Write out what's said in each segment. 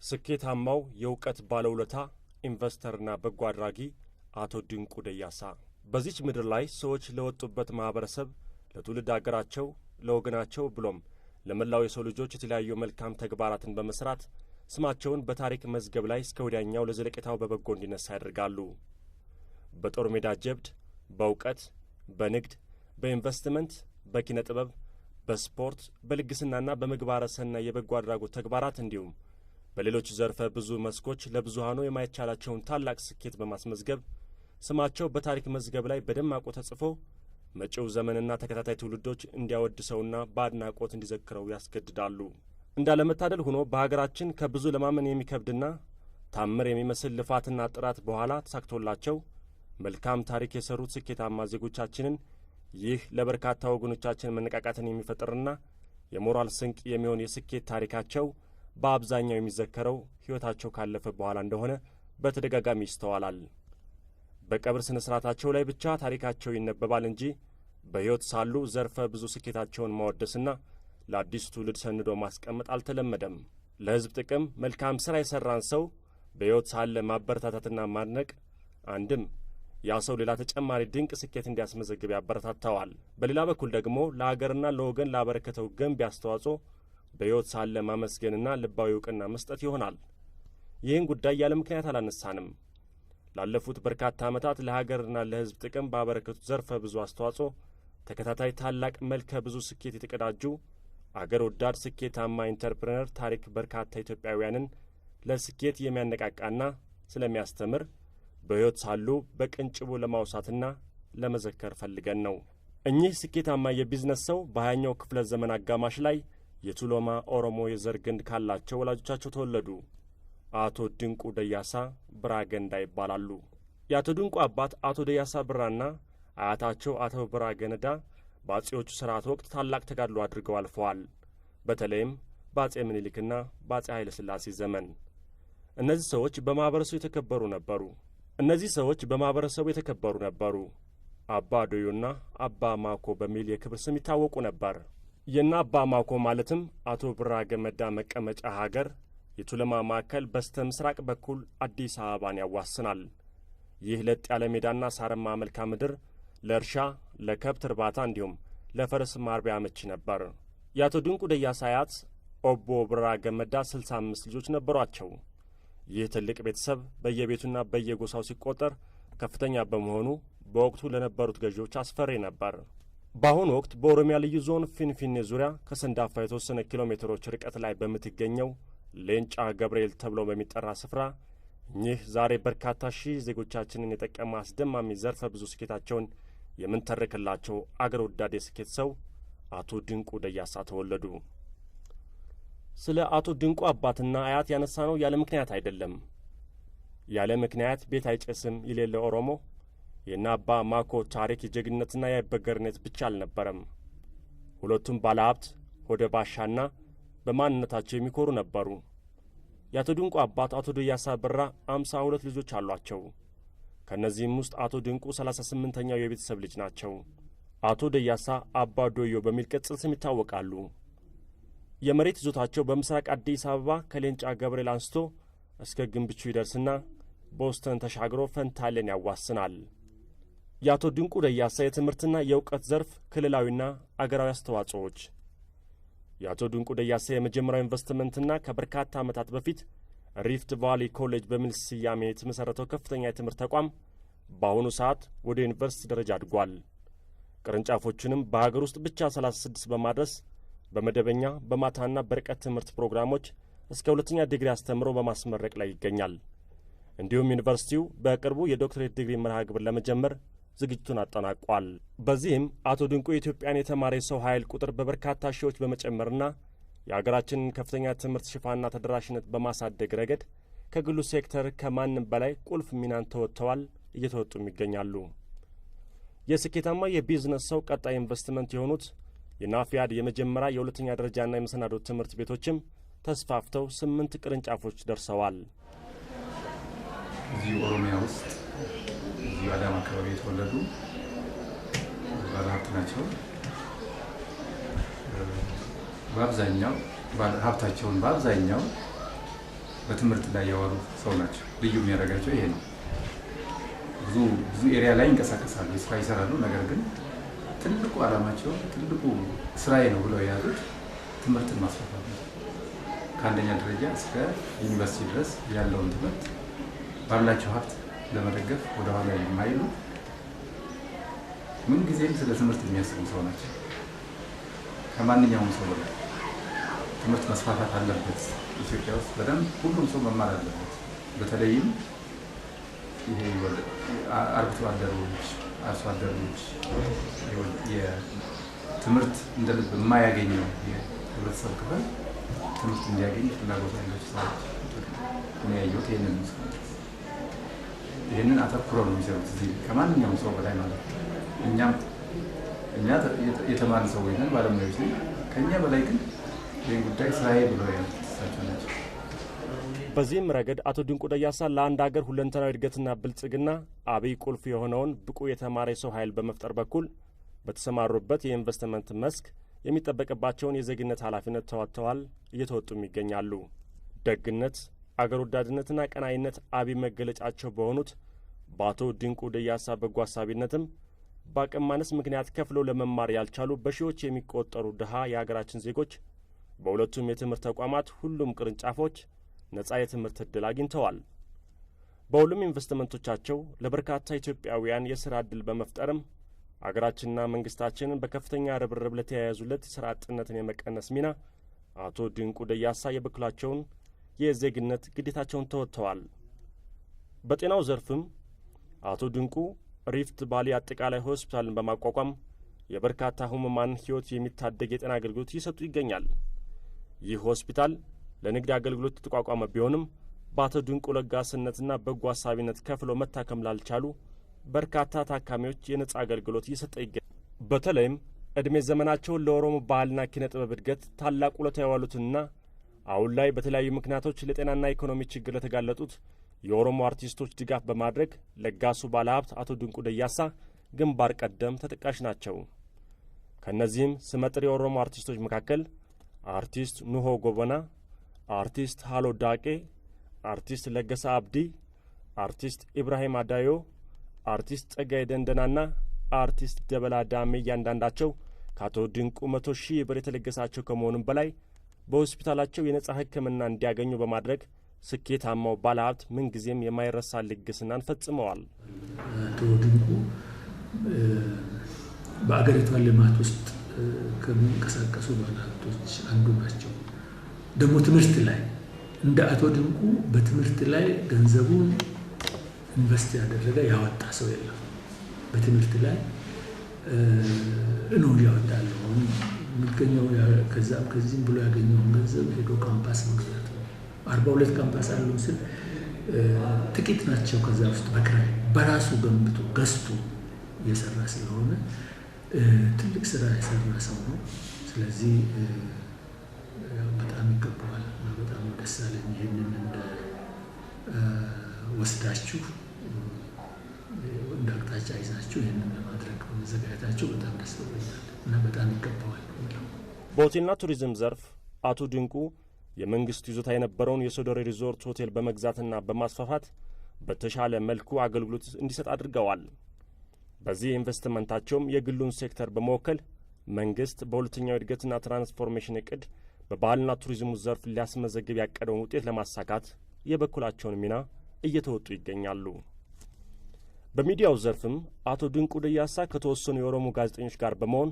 ስኬታማው የእውቀት ባለውለታ ኢንቨስተርና በጎ አድራጊ አቶ ድንቁ ደያሳ በዚች ምድር ላይ ሰዎች ለወጡበት ማህበረሰብ፣ ለትውልድ አገራቸው፣ ለወገናቸው ብሎም ለመላው የሰው ልጆች የተለያዩ መልካም ተግባራትን በመስራት ስማቸውን በታሪክ መዝገብ ላይ እስከ ወዲያኛው ለዘለቄታው በበጎ እንዲነሳ ያደርጋሉ። በጦር ሜዳ ጀብድ፣ በእውቀት፣ በንግድ፣ በኢንቨስትመንት፣ በኪነ ጥበብ፣ በስፖርት፣ በልግስናና በምግባረ ሰናይ የበጎ አድራጎት ተግባራት እንዲሁም በሌሎች ዘርፈ ብዙ መስኮች ለብዙሃኑ የማይቻላቸውን ታላቅ ስኬት በማስመዝገብ ስማቸው በታሪክ መዝገብ ላይ በደማቁ ተጽፎ መጪው ዘመንና ተከታታይ ትውልዶች እንዲያወድሰውና በአድናቆት እንዲዘክረው ያስገድዳሉ። እንዳለመታደል ሆኖ በሀገራችን ከብዙ ለማመን የሚከብድና ታምር የሚመስል ልፋትና ጥራት በኋላ ተሳክቶላቸው መልካም ታሪክ የሰሩት ስኬታማ ዜጎቻችንን ይህ ለበርካታ ወገኖቻችን መነቃቃትን የሚፈጥርና የሞራል ስንቅ የሚሆን የስኬት ታሪካቸው በአብዛኛው የሚዘከረው ሕይወታቸው ካለፈ በኋላ እንደሆነ በተደጋጋሚ ይስተዋላል። በቀብር ስነ ስርዓታቸው ላይ ብቻ ታሪካቸው ይነበባል እንጂ በሕይወት ሳሉ ዘርፈ ብዙ ስኬታቸውን ማወደስና ለአዲሱ ትውልድ ሰንዶ ማስቀመጥ አልተለመደም። ለሕዝብ ጥቅም መልካም ሥራ የሠራን ሰው በሕይወት ሳለ ማበረታታትና ማድነቅ አንድም ያ ሰው ሌላ ተጨማሪ ድንቅ ስኬት እንዲያስመዘግብ ያበረታታዋል፣ በሌላ በኩል ደግሞ ለአገርና ለወገን ላበረከተው ገንቢ አስተዋጽኦ በሕይወት ሳለ ማመስገንና ልባዊ ዕውቅና መስጠት ይሆናል። ይህን ጉዳይ ያለ ምክንያት አላነሳንም። ላለፉት በርካታ ዓመታት ለሀገርና ለሕዝብ ጥቅም ባበረከቱት ዘርፈ ብዙ አስተዋጽኦ ተከታታይ ታላቅ መልከ ብዙ ስኬት የተቀዳጁ አገር ወዳድ ስኬታማ ኢንተርፕረነር ታሪክ በርካታ ኢትዮጵያውያንን ለስኬት የሚያነቃቃና ስለሚያስተምር በሕይወት ሳሉ በቅንጭቡ ለማውሳትና ለመዘከር ፈልገን ነው። እኚህ ስኬታማ የቢዝነስ ሰው በ20ኛው ክፍለ ዘመን አጋማሽ ላይ የቱሎማ ኦሮሞ የዘር ግንድ ካላቸው ወላጆቻቸው ተወለዱ። አቶ ድንቁ ደያሳ ብራ ገንዳ ይባላሉ። የአቶ ድንቁ አባት አቶ ደያሳ ብራና አያታቸው አቶ ብራ ገነዳ በአጼዎቹ ሥርዓት ወቅት ታላቅ ተጋድሎ አድርገው አልፈዋል። በተለይም በአጼ ምኒልክና በአጼ ኃይለ ሥላሴ ዘመን እነዚህ ሰዎች በማኅበረሰቡ የተከበሩ ነበሩ። አባ ዶዮና አባ ማኮ በሚል የክብር ስም ይታወቁ ነበር። የና አባ ማኮ ማለትም አቶ ብራ ገመዳ መቀመጫ ሀገር የቱለማ ማዕከል በስተ ምስራቅ በኩል አዲስ አበባን ያዋስናል። ይህ ለጥ ያለ ሜዳና ሳርማ መልክዓ ምድር ለእርሻ፣ ለከብት እርባታ እንዲሁም ለፈረስ ማርቢያ አመቺ ነበር። የአቶ ድንቁ ደያሳ አያት ኦቦ ብራ ገመዳ 65 ልጆች ነበሯቸው። ይህ ትልቅ ቤተሰብ በየቤቱና በየጎሳው ሲቆጠር ከፍተኛ በመሆኑ በወቅቱ ለነበሩት ገዢዎች አስፈሪ ነበር። በአሁኑ ወቅት በኦሮሚያ ልዩ ዞን ፊንፊኔ ዙሪያ ከሰንዳፋ የተወሰነ ኪሎ ሜትሮች ርቀት ላይ በምትገኘው ሌንጫ ገብርኤል ተብሎ በሚጠራ ስፍራ እኚህ ዛሬ በርካታ ሺህ ዜጎቻችንን የጠቀመ አስደማሚ ዘርፈ ብዙ ስኬታቸውን የምንተርክላቸው አገር ወዳድ የስኬት ሰው አቶ ድንቁ ደያሳ ተወለዱ። ስለ አቶ ድንቁ አባትና አያት ያነሳነው ያለ ምክንያት አይደለም። ያለ ምክንያት ቤት አይጨስም የሌለ ኦሮሞ የና አባ ማኮ ታሪክ የጀግንነትና የአይበገርነት ብቻ አልነበረም። ሁለቱም ባለሀብት ሆደ ባሻና በማንነታቸው የሚኮሩ ነበሩ። የአቶ ድንቁ አባት አቶ ደያሳ ብራ 52 ልጆች አሏቸው። ከእነዚህም ውስጥ አቶ ድንቁ 38ኛው የቤተሰብ ልጅ ናቸው። አቶ ደያሳ አባ ዶዮ በሚል ቅጽል ስም ይታወቃሉ። የመሬት ይዞታቸው በምስራቅ አዲስ አበባ ከሌንጫ ገብርኤል አንስቶ እስከ ግንብቹ ይደርስና ቦስተን ተሻግሮ ፈንታሌን ያዋስናል። የአቶ ድንቁ ደያሳ የትምህርትና የእውቀት ዘርፍ ክልላዊና አገራዊ አስተዋጽኦዎች የአቶ ድንቁ ደያሳ የመጀመሪያው ኢንቨስትመንትና ከበርካታ ዓመታት በፊት ሪፍት ቫሊ ኮሌጅ በሚል ስያሜ የተመሠረተው ከፍተኛ የትምህርት ተቋም በአሁኑ ሰዓት ወደ ዩኒቨርሲቲ ደረጃ አድጓል። ቅርንጫፎቹንም በሀገር ውስጥ ብቻ 36 በማድረስ በመደበኛ በማታና በርቀት ትምህርት ፕሮግራሞች እስከ ሁለተኛ ዲግሪ አስተምሮ በማስመረቅ ላይ ይገኛል። እንዲሁም ዩኒቨርሲቲው በቅርቡ የዶክትሬት ዲግሪ መርሃ ግብር ለመጀመር ዝግጅቱን አጠናቋል። በዚህም አቶ ድንቁ የኢትዮጵያን የተማረ የሰው ኃይል ቁጥር በበርካታ ሺዎች በመጨመርና የአገራችንን ከፍተኛ ትምህርት ሽፋንና ተደራሽነት በማሳደግ ረገድ ከግሉ ሴክተር ከማንም በላይ ቁልፍ ሚናን ተወጥተዋል፣ እየተወጡም ይገኛሉ። የስኬታማ የቢዝነስ ሰው ቀጣይ ኢንቨስትመንት የሆኑት የናፊያድ የመጀመሪያ የሁለተኛ ደረጃና የመሰናዶ ትምህርት ቤቶችም ተስፋፍተው 8 ቅርንጫፎች ደርሰዋል። እዚህ ኦሮሚያ ውስጥ እዚህ አዳማ አካባቢ የተወለዱ ባለሀብት ናቸው። በአብዛኛው ሀብታቸውን በትምህርት ላይ ያዋሉ ሰው ናቸው። ልዩ የሚያደርጋቸው ይሄ ነው። ብዙ ኤሪያ ላይ ይንቀሳቀሳሉ፣ ስራ ይሰራሉ። ነገር ግን ትልቁ ዓላማቸው ትልቁ ስራዬ ነው ብለው የያዙት ትምህርትን ማስፋፋት ነው። ከአንደኛ ደረጃ እስከ ዩኒቨርሲቲ ድረስ ያለውን ትምህርት ባላቸው ሀብት ለመደገፍ ወደኋላ የማይሉ ምንጊዜም ስለ ትምህርት የሚያስቡ ሰው ናቸው። ከማንኛውም ሰው በላይ ትምህርት መስፋፋት አለበት። ኢትዮጵያ ውስጥ በደንብ ሁሉም ሰው መማር አለበት። በተለይም ይሄ አርብቶ አደሮች፣ አርሶ አደሮች የትምህርት እንደ ልብ የማያገኘው የህብረተሰብ ክፍል ትምህርት እንዲያገኝ ፍላጎት ያላቸው ሰዎች የሚያዩት ይህንን አተኩረው ነው የሚሰሩት። እዚህ ከማንኛውም ሰው በላይ ማለት ነው። እኛ የተማርን ሰዎች ነን፣ ባለሙያዎች ነን። ከእኛ በላይ ግን ይህን ጉዳይ ስራዬ ብለው ያሳቸው ናቸው። በዚህም ረገድ አቶ ድንቁ ደያሳ ለአንድ ሀገር ሁለንተናዊ እድገትና ብልጽግና አብይ ቁልፍ የሆነውን ብቁ የተማረ ሰው ኃይል በመፍጠር በኩል በተሰማሩበት የኢንቨስትመንት መስክ የሚጠበቅባቸውን የዜግነት ኃላፊነት ተወጥተዋል፣ እየተወጡም ይገኛሉ። ደግነት፣ አገር ወዳድነትና ቀናይነት አብይ መገለጫቸው በሆኑት በአቶ ድንቁ ደያሳ በጎ አሳቢነትም በአቅም ማነስ ምክንያት ከፍለው ለመማር ያልቻሉ በሺዎች የሚቆጠሩ ድሃ የሀገራችን ዜጎች በሁለቱም የትምህርት ተቋማት ሁሉም ቅርንጫፎች ነጻ የትምህርት ዕድል አግኝተዋል። በሁሉም ኢንቨስትመንቶቻቸው ለበርካታ ኢትዮጵያውያን የሥራ ዕድል በመፍጠርም አገራችንና መንግሥታችንን በከፍተኛ ርብርብ ለተያያዙለት የሥራ አጥነትን የመቀነስ ሚና አቶ ድንቁ ደያሳ የበኩላቸውን የዜግነት ግዴታቸውን ተወጥተዋል። በጤናው ዘርፍም አቶ ድንቁ ሪፍት ቫሊ አጠቃላይ ሆስፒታልን በማቋቋም የበርካታ ህሙማን ሕይወት የሚታደግ የጤና አገልግሎት እየሰጡ ይገኛል። ይህ ሆስፒታል ለንግድ አገልግሎት የተቋቋመ ቢሆንም በአቶ ድንቁ ለጋስነትና በጎ አሳቢነት ከፍለው መታከም ላልቻሉ በርካታ ታካሚዎች የነጻ አገልግሎት እየሰጠ ይገኛል። በተለይም ዕድሜ ዘመናቸውን ለኦሮሞ ባህልና ኪነ ጥበብ እድገት ታላቅ ውለታ ያዋሉትና አሁን ላይ በተለያዩ ምክንያቶች ለጤናና ኢኮኖሚ ችግር ለተጋለጡት የኦሮሞ አርቲስቶች ድጋፍ በማድረግ ለጋሱ ባለሀብት አቶ ድንቁ ደያሳ ግንባር ቀደም ተጠቃሽ ናቸው። ከእነዚህም ስመጥር የኦሮሞ አርቲስቶች መካከል አርቲስት ኑሆ ጎበና፣ አርቲስት ሃሎ ዳቄ፣ አርቲስት ለገሳ አብዲ፣ አርቲስት ኢብራሂም አዳዮ፣ አርቲስት ጸጋይ ደንደናና አርቲስት ደበላ ዳሜ እያንዳንዳቸው ከአቶ ድንቁ 100,000 ብር የተለገሳቸው ከመሆኑም በላይ በሆስፒታላቸው የነጻ ሕክምና እንዲያገኙ በማድረግ ስኬታማው ባለሀብት ምንጊዜም የማይረሳ ልግስናን ፈጽመዋል። አቶ ድንቁ በአገሪቷ ልማት ውስጥ ከሚንቀሳቀሱ ባለሀብቶች አንዱ ናቸው። ደግሞ ትምህርት ላይ እንደ አቶ ድንቁ በትምህርት ላይ ገንዘቡን ኢንቨስት ያደረገ ያወጣ ሰው የለም። በትምህርት ላይ ነው ያወጣለው። የሚገኘው ከዛም ከዚህም ብሎ ያገኘውን ገንዘብ ሄዶ ካምፓስ መግዛት ነው። 42 ካምፓስ አሉን ስል ጥቂት ናቸው። ከዛ ውስጥ በክራይ በራሱ ገንብቶ ገዝቶ የሰራ ስለሆነ ትልቅ ስራ የሰራ ሰው ነው። ስለዚህ በጣም ይገባዋል። በጣም ደስ አለኝ። ይህንን እንደ ወስዳችሁ እንደ አቅጣጫ ይዛችሁ ይህንን ለማድረግ በመዘጋጀታችሁ በጣም ደስ ብሎኛል እና በጣም ይገባዋል። በሆቴልና ቱሪዝም ዘርፍ አቶ ድንቁ የመንግስት ይዞታ የነበረውን የሶዶሬ ሪዞርት ሆቴል በመግዛትና በማስፋፋት በተሻለ መልኩ አገልግሎት እንዲሰጥ አድርገዋል። በዚህ ኢንቨስትመንታቸውም የግሉን ሴክተር በመወከል መንግስት በሁለተኛው እድገትና ትራንስፎርሜሽን እቅድ በባህልና ቱሪዝሙ ዘርፍ ሊያስመዘግብ ያቀደውን ውጤት ለማሳካት የበኩላቸውን ሚና እየተወጡ ይገኛሉ። በሚዲያው ዘርፍም አቶ ድንቁ ደያሳ ከተወሰኑ የኦሮሞ ጋዜጠኞች ጋር በመሆን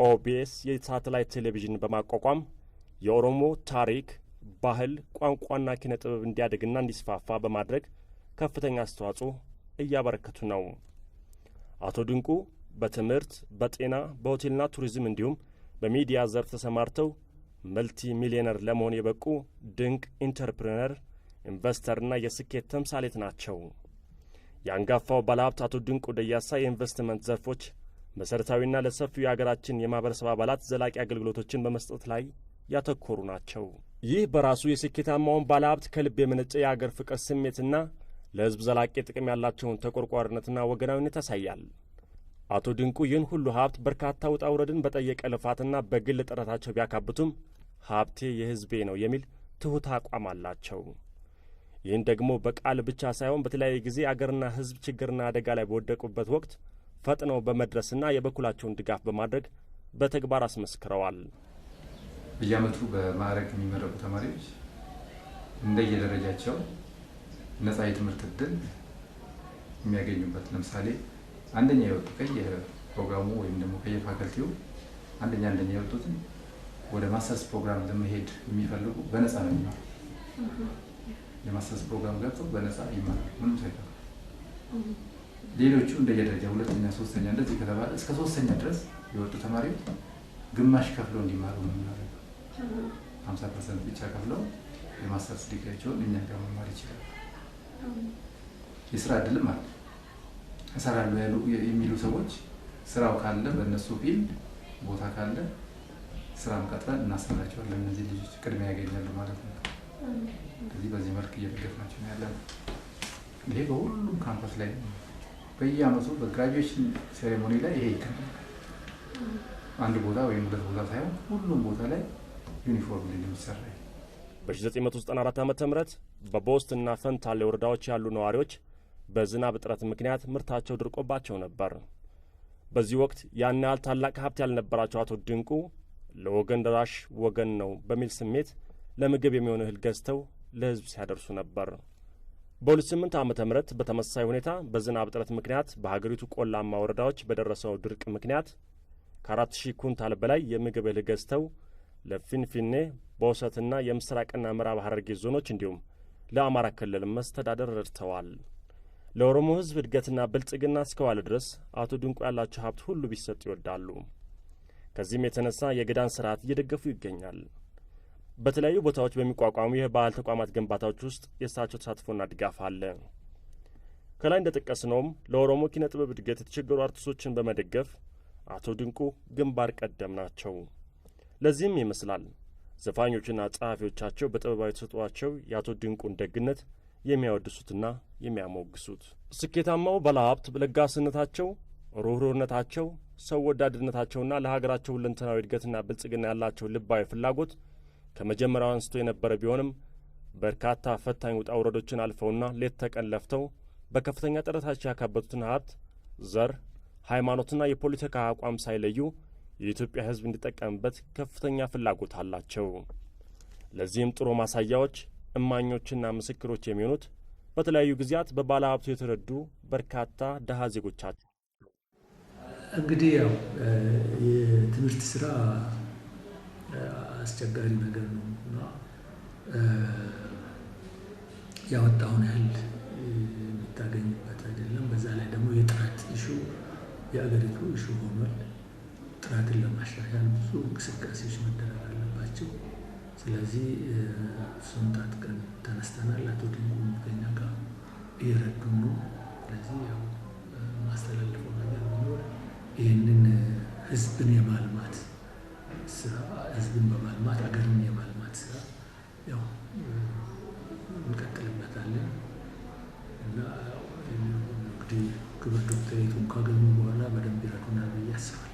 ኦቢኤስ የሳተላይት ቴሌቪዥን በማቋቋም የኦሮሞ ታሪክ፣ ባህል፣ ቋንቋና ኪነ ጥበብ እንዲያድግና እንዲስፋፋ በማድረግ ከፍተኛ አስተዋጽኦ እያበረከቱ ነው። አቶ ድንቁ በትምህርት፣ በጤና፣ በሆቴልና ቱሪዝም እንዲሁም በሚዲያ ዘርፍ ተሰማርተው መልቲ ሚሊዮነር ለመሆን የበቁ ድንቅ ኢንተርፕሪነር፣ ኢንቨስተርና የስኬት ተምሳሌት ናቸው። የአንጋፋው ባለሀብት አቶ ድንቁ ደያሳ የኢንቨስትመንት ዘርፎች መሠረታዊና ለሰፊው የአገራችን የማህበረሰብ አባላት ዘላቂ አገልግሎቶችን በመስጠት ላይ ያተኮሩ ናቸው። ይህ በራሱ የስኬታማውን ባለሀብት ከልብ የመነጨ የአገር ፍቅር ስሜትና ለሕዝብ ዘላቂ ጥቅም ያላቸውን ተቆርቋሪነትና ወገናዊነት ያሳያል። አቶ ድንቁ ይህን ሁሉ ሀብት በርካታ ውጣ ውረድን በጠየቀ ልፋትና በግል ጥረታቸው ቢያካብቱም ሀብቴ የሕዝቤ ነው የሚል ትሑት አቋም አላቸው። ይህን ደግሞ በቃል ብቻ ሳይሆን በተለያየ ጊዜ አገርና ሕዝብ ችግርና አደጋ ላይ በወደቁበት ወቅት ፈጥነው በመድረስና የበኩላቸውን ድጋፍ በማድረግ በተግባር አስመስክረዋል። በየዓመቱ በማዕረግ የሚመረቁ ተማሪዎች እንደየደረጃቸው ነፃ የትምህርት ዕድል የሚያገኙበት፣ ለምሳሌ አንደኛ የወጡ ከየፕሮግራሙ ወይም ደግሞ ከየፋከልቲው አንደኛ የወጡትን ወደ ማስተርስ ፕሮግራም ለመሄድ የሚፈልጉ በነፃ ነው የሚማሩ። የማስተርስ ፕሮግራም ገብተው በነፃ ይማራሉ ምንም ሳይከፍሉ። ሌሎቹ እንደየደረጃ ሁለተኛ፣ ሶስተኛ እንደዚህ ከተባለ እስከ ሶስተኛ ድረስ የወጡ ተማሪዎች ግማሽ ከፍለው እንዲማሩ ነው የምናደርገው። 50% ብቻ ከፍለው የማስተርስ ዲግሪያቸውን እኛ ጋር መማር ይችላሉ። የስራ እድልም አለ። እሰራለሁ የሚሉ ሰዎች ስራው ካለ በእነሱ ፊልድ ቦታ ካለ ስራም ቀጥረን እናሰራቸዋለን። እነዚህ ልጆች ቅድሚያ ያገኛሉ ማለት ነው። ስለዚህ በዚህ መልክ እየደገፍናቸው ነው ያለነው። ይሄ በሁሉም ካምፓስ ላይ በየዓመቱ በግራጁዌሽን ሴሬሞኒ ላይ ይሄ ይከናወናል። አንድ ቦታ ወይም ሁለት ቦታ ሳይሆን ሁሉም ቦታ ላይ ዩኒፎርም ላይ የሚሰራ በ1994 ዓ.ም በቦስትና ፈንታሌ ወረዳዎች ያሉ ነዋሪዎች በዝናብ እጥረት ምክንያት ምርታቸው ድርቆባቸው ነበር። በዚህ ወቅት ያን ያህል ታላቅ ሀብት ያልነበራቸው አቶ ድንቁ ለወገን ደራሽ ወገን ነው በሚል ስሜት ለምግብ የሚሆን እህል ገዝተው ለሕዝብ ሲያደርሱ ነበር። በ2008 ዓ.ም በተመሳሳይ ሁኔታ በዝናብ እጥረት ምክንያት በሀገሪቱ ቆላማ ወረዳዎች በደረሰው ድርቅ ምክንያት ከ4000 ኩንታል በላይ የምግብ እህል ገዝተው ለፊንፊኔ ቦሰትና የምስራቅና ምዕራብ ሐረርጌ ዞኖች እንዲሁም ለአማራ ክልል መስተዳደር ረድተዋል። ለኦሮሞ ሕዝብ እድገትና ብልጽግና እስከዋለ ድረስ አቶ ድንቁ ያላቸው ሀብት ሁሉ ቢሰጥ ይወዳሉ። ከዚህም የተነሳ የገዳን ስርዓት እየደገፉ ይገኛል። በተለያዩ ቦታዎች በሚቋቋሙ የባህል ተቋማት ግንባታዎች ውስጥ የእሳቸው ተሳትፎና ድጋፍ አለ። ከላይ እንደጠቀስነውም ለኦሮሞ ኪነ ጥበብ እድገት የተቸገሩ አርቲስቶችን በመደገፍ አቶ ድንቁ ግንባር ቀደም ናቸው። ለዚህም ይመስላል ዘፋኞችና ጸሐፊዎቻቸው በጥበባዊ ተሰጥኦአቸው የአቶ ድንቁን ደግነት የሚያወድሱትና የሚያሞግሱት። ስኬታማው ባለሀብት በለጋስነታቸው፣ ሩህሩህነታቸው፣ ሰው ወዳድነታቸውና ለሀገራቸው ሁለንተናዊ እድገትና ብልጽግና ያላቸው ልባዊ ፍላጎት ከመጀመሪያው አንስቶ የነበረ ቢሆንም በርካታ ፈታኝ ውጣ ውረዶችን አልፈውና ሌት ተቀን ለፍተው በከፍተኛ ጥረታቸው ያካበቱትን ሀብት፣ ዘር፣ ሃይማኖትና የፖለቲካ አቋም ሳይለዩ የኢትዮጵያ ሕዝብ እንዲጠቀምበት ከፍተኛ ፍላጎት አላቸው። ለዚህም ጥሩ ማሳያዎች፣ እማኞችና ምስክሮች የሚሆኑት በተለያዩ ጊዜያት በባለ ሀብቱ የተረዱ በርካታ ደሃ ዜጎቻቸው። እንግዲህ ያው የትምህርት ስራ አስቸጋሪ ነገር ነው እና ያወጣውን ያህል የምታገኝበት አይደለም። በዛ ላይ ደግሞ የጥራት ኢሹ የአገሪቱ ኢሹ ሆኗል። ጥራትን ለማሻሻል ብዙ እንቅስቃሴዎች መደረግ አለባቸው። ስለዚህ እሱን ታጥቀን ተነስተናል። አቶ ድንቁ ከኛ ጋር እየረዱን ነው። ስለዚህ ያው ማስተላለፈው ነገር ቢኖር ይህንን ህዝብን የማልማት ስራ፣ ህዝብን በማልማት አገርን የማልማት ስራ ያው እንቀጥልበታለን እና እንግዲህ ክብር ዶክተሬቱን ካገኙ በኋላ በደንብ ይረዱናል ብዬ አስባለሁ።